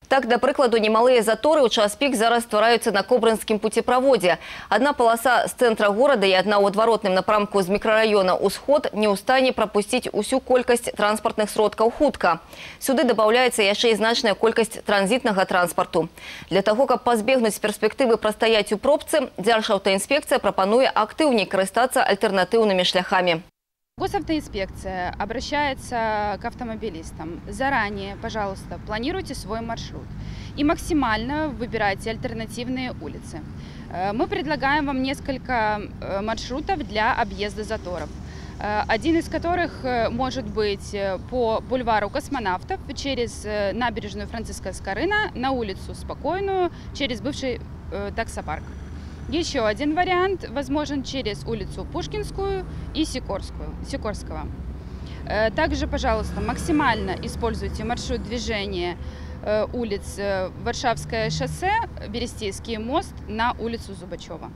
Так, да прыкладу, немалые заторы у час пік зараз ствараюцца на Кобрынскім путепроводе. Одна полоса с центра города и одна у адваротным напрамку з микрорайона «Усход» не ў стане прапусціць усю колькасць транспортных сродкаў хутка. Сюды добавляется яшчэ і значная колькасць транзитнага транспорту. Для того, каб пазбегнуць перспектывы прастаяць у пробцы, Дзяржаўтаінспекцыя прапануе актыўней карыстацца альтэрнатыўнымі шляхамі. Госавтоинспекция обращается к автомобилистам. Заранее, пожалуйста, планируйте свой маршрут и максимально выбирайте альтернативные улицы. Мы предлагаем вам несколько маршрутов для объезда заторов. Один из которых может быть по бульвару Космонавтов через набережную Франциска Скорына на улицу Спокойную через бывший таксопарк. Еще один вариант возможен через улицу Пушкинскую и Сикорского. Также, пожалуйста, максимально используйте маршрут движения улиц Варшавское шоссе, Берестейский мост на улицу Зубачева.